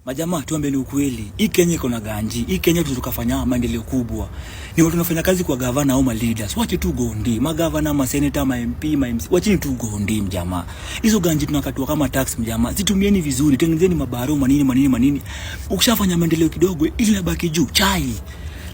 Majamaa tuambe ni ukweli. Hii Kenya iko na ganji. Hii Kenya tukafanya maendeleo kubwa. Ni watu tunafanya kazi kwa gavana au ma leaders. Wache tu gondi. Magavana, ma senator, ma MP, ma MC. Wache tu gondi mjamaa. Hizo ganji tunakatwa kama tax mjamaa. Zitumieni vizuri. Tengenezeni mabaro manini. Ukishafanya maendeleo kidogo ili nabaki juu. Chai.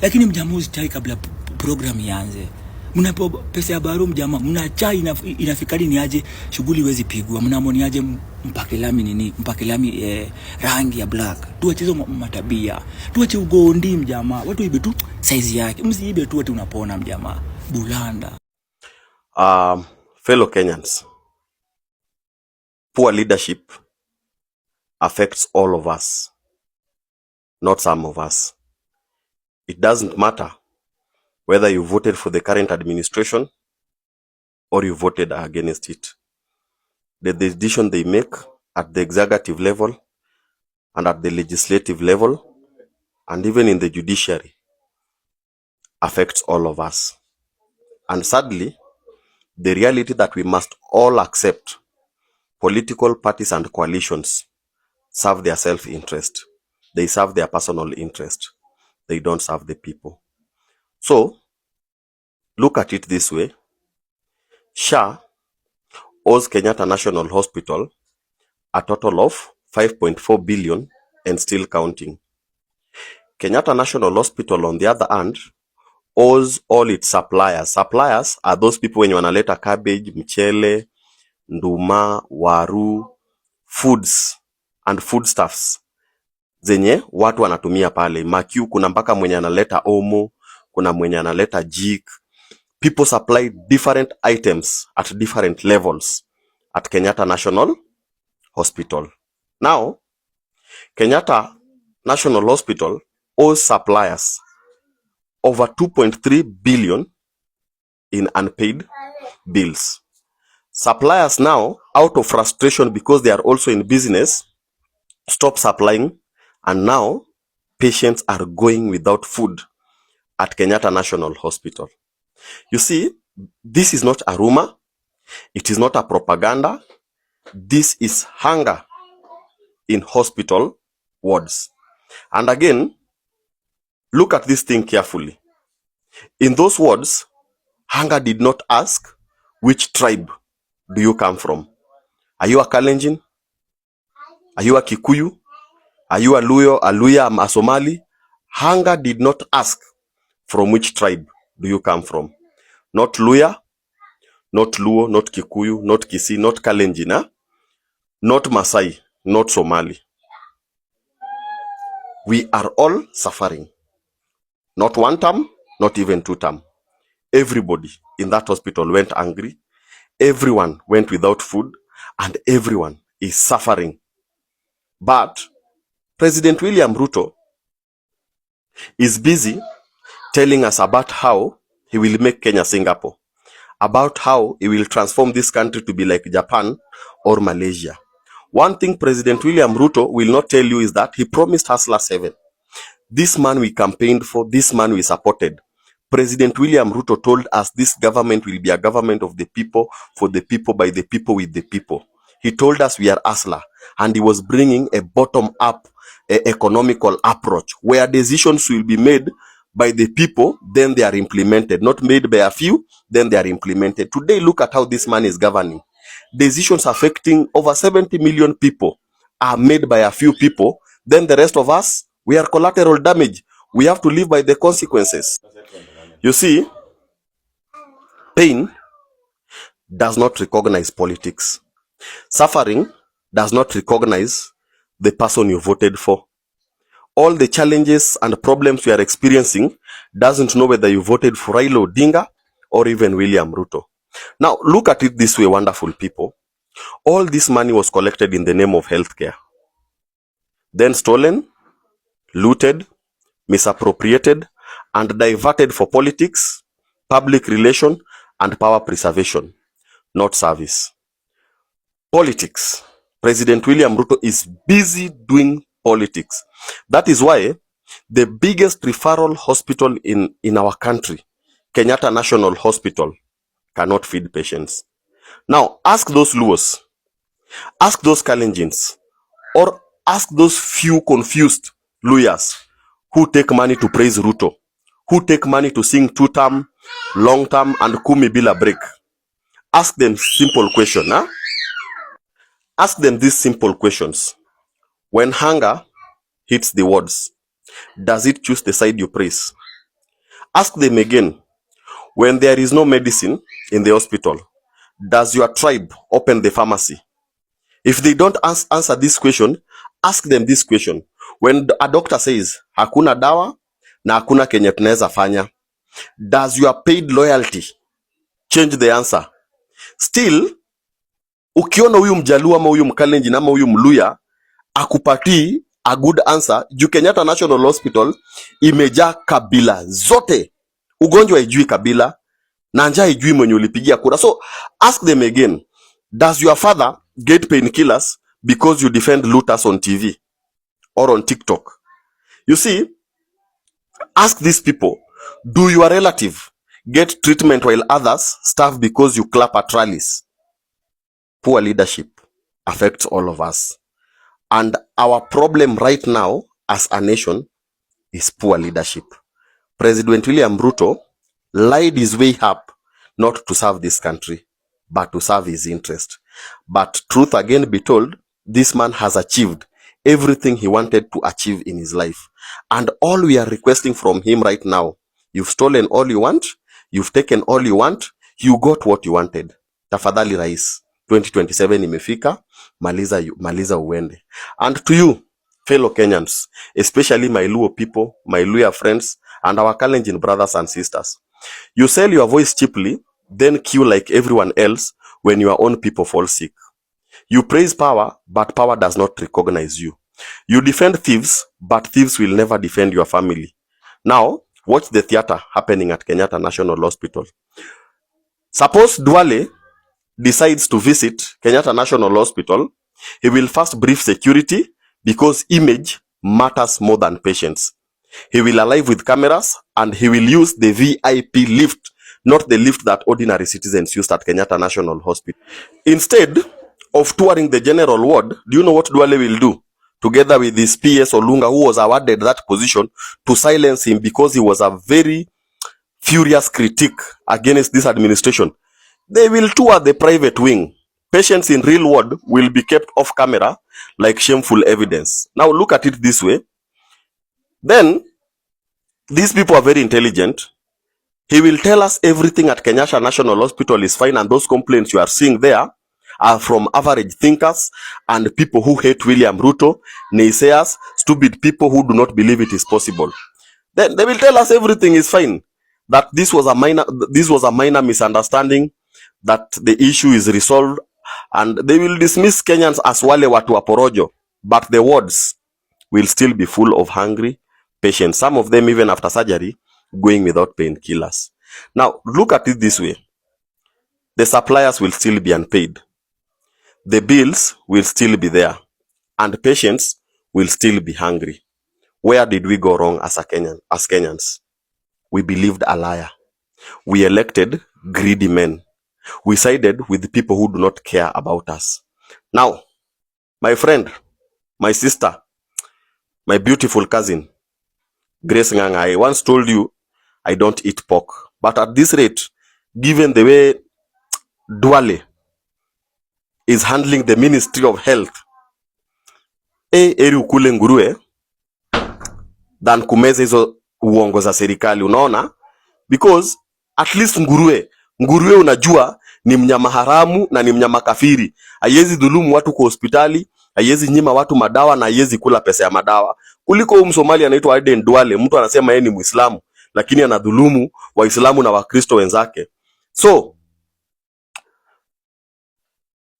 Lakini mjamaa usichai kabla program ianze. Mnapewa pesa ya baro mjamaa, mna chai inafikari ni aje shughuli wezi pigwa, mnaamoni aje mpake lami rangi ya black. Tuache hizo matabia, tuache ugondi mjamaa, watu ibe tu size yake, msiibe tu ati unapona mjamaa bulanda. Fellow Kenyans, poor leadership affects all of us, not some of us. It doesn't matter whether you voted for the current administration or you voted against it. The decision they make at the executive level and at the legislative level and even in the judiciary affects all of us. And sadly, the reality that we must all accept, political parties and coalitions serve their self-interest. They serve their personal interest. They don't serve the people. So, look at it this way. SHA owes Kenyatta National Hospital a total of 5.4 billion and still counting. Kenyatta National Hospital, on the other hand, owes all its suppliers. Suppliers are those people when you wanaleta cabbage, mchele, nduma, waru, foods and foodstuffs zenye watu wanatumia pale. Makiu kuna mpaka mwenye analeta omo, kuna mwenye analeta jik. People supply different items at different levels at Kenyatta National Hospital. Now, Kenyatta National Hospital owes suppliers over 2.3 billion in unpaid bills. Suppliers now, out of frustration because they are also in business, stop supplying, and now patients are going without food at Kenyatta National Hospital. You see, this is not a rumor. It is not a propaganda. This is hunger in hospital wards. And again, look at this thing carefully. In those wards, hunger did not ask, which tribe do you come from? Are you a Kalenjin? Are you a Kikuyu? Are you a Luo, a Luya, a Somali? Hunger did not ask from which tribe do you come from. Not Luya, not Luo, not Kikuyu, not Kisi, not Kalenjin, not Masai, not Somali. We are all suffering. Not one term, not even two term. Everybody in that hospital went angry. Everyone went without food, and everyone is suffering. But President William Ruto is busy telling us about how he will make Kenya Singapore, about how he will transform this country to be like Japan or Malaysia. One thing President William Ruto will not tell you is that he promised Hustler 7. This man we campaigned for, this man we supported. President William Ruto told us this government will be a government of the people, for the people, by the people, with the people. He told us we are Hustler, and he was bringing a bottom-up economical approach where decisions will be made by the people, then they are implemented. Not made by a few, then they are implemented. Today, look at how this man is governing. Decisions affecting over 70 million people are made by a few people. Then the rest of us, we are collateral damage. We have to live by the consequences. You see, pain does not recognize politics. Suffering does not recognize the person you voted for. All the challenges and problems we are experiencing doesn't know whether you voted for Raila Odinga or even William Ruto. Now, look at it this way, wonderful people. All this money was collected in the name of healthcare, then stolen, looted, misappropriated, and diverted for politics, public relation, and power preservation, not service. Politics. President William Ruto is busy doing politics. That is why the biggest referral hospital in our country, Kenyatta National Hospital, cannot feed patients. Now, ask those Luos, ask those Kalenjins, or Ask those few confused lawyers who take money to praise Ruto, who take money to sing two-term, long-term, and kumi bila break. Ask them simple question. Huh? Ask them these simple questions. When hunger hits the wards, does it choose the side you praise? Ask them again. When there is no medicine in the hospital, does your tribe open the pharmacy? If they don't answer this question, ask them this question. When a doctor says, hakuna dawa na hakuna kenye tunaweza fanya, does your paid loyalty change the answer? Still, ukiona huyu Mjaluo ama huyu Mkalenjin ama huyu Mluya akupatii a good answer, juu Kenyatta National Hospital imejaa kabila zote. Ugonjwa haijui kabila na njaa haijui mwenye ulipigia kura. So ask them again, does your father get painkillers because you defend looters on TV or on TikTok? You see, ask these people, do your relative get treatment while others starve because you clap at rallies? Poor leadership affects all of us. And our problem right now as a nation is poor leadership. President William Ruto lied his way up not to serve this country, but to serve his interest. But truth again be told, this man has achieved everything he wanted to achieve in his life. And all we are requesting from him right now, you've stolen all you want, you've taken all you want, you got what you wanted. Tafadhali rais, 2027 imefika, maliza uende. And to you, fellow Kenyans, especially my Luo people, my Luya friends, and our Kalenjin brothers and sisters, you sell your voice cheaply, then queue like everyone else when your own people fall sick. You praise power, but power does not recognize you. You defend thieves, but thieves will never defend your family. Now, watch the theater happening at Kenyatta National Hospital. Suppose Duale decides to visit Kenyatta National Hospital, he will first brief security because image matters more than patients. He will arrive with cameras and he will use the VIP lift, not the lift that ordinary citizens used at Kenyatta National Hospital. Instead of touring the general ward, do you know what Duale will do? Together with his PS Olunga, who was awarded that position, to silence him because he was a very furious critique against this administration. They will tour the private wing. Patients in real ward will be kept off camera like shameful evidence. Now look at it this way. Then, these people are very intelligent. He will tell us everything at Kenyatta National Hospital is fine, and those complaints you are seeing there are from average thinkers and people who hate William Ruto, naysayers, stupid people who do not believe it is possible. Then they will tell us everything is fine, that this was a minor misunderstanding, that the issue is resolved, and they will dismiss Kenyans as wale watu wa porojo, but the wards will still be full of hungry patients, some of them even after surgery going without painkillers. Now look at it this way. The suppliers will still be unpaid, the bills will still be there, and patients will still be hungry. Where did we go wrong as Kenyans? We believed a liar. We elected greedy men. We sided with the people who do not care about us. Now, my friend, my sister, my beautiful cousin, Grace Nganga, I once told you I don't eat pork. But at this rate, given the way Duale is handling the Ministry of Health, eri ukule nguruwe than kumeza hizo uongo za serikali, unaona? Because at least nguruwe unajua ni mnyama haramu na ni mnyama kafiri. Haiwezi dhulumu watu kwa hospitali, haiwezi nyima watu madawa, na haiwezi kula pesa ya madawa. Kuliko huyu Msomali anaitwa Aden Duale, mtu anasema yeye ni Muislamu lakini anadhulumu Waislamu na Wakristo wenzake. So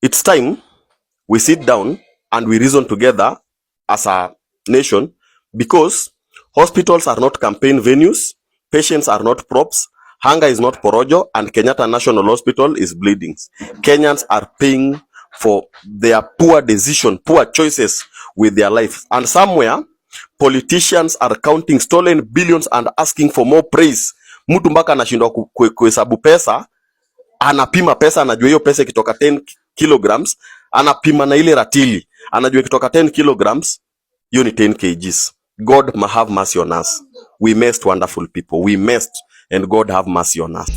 it's time we sit down and we reason together as a nation, because hospitals are not campaign venues, patients are not props, hunger is not porojo, and Kenyatta National Hospital is bleeding. Kenyans are paying for their poor decision, poor choices with their life. And somewhere, politicians are counting stolen billions and asking for more praise. Mtu mpaka anashindwa kuhesabu pesa, anapima pesa, anajua hiyo pesa ikitoka 10 kilograms, anapima na ile ratili. Anajua ikitoka 10 kilograms, hiyo ni 10 kgs. God have mercy on us. We messed, wonderful people. We messed, and God have mercy on us.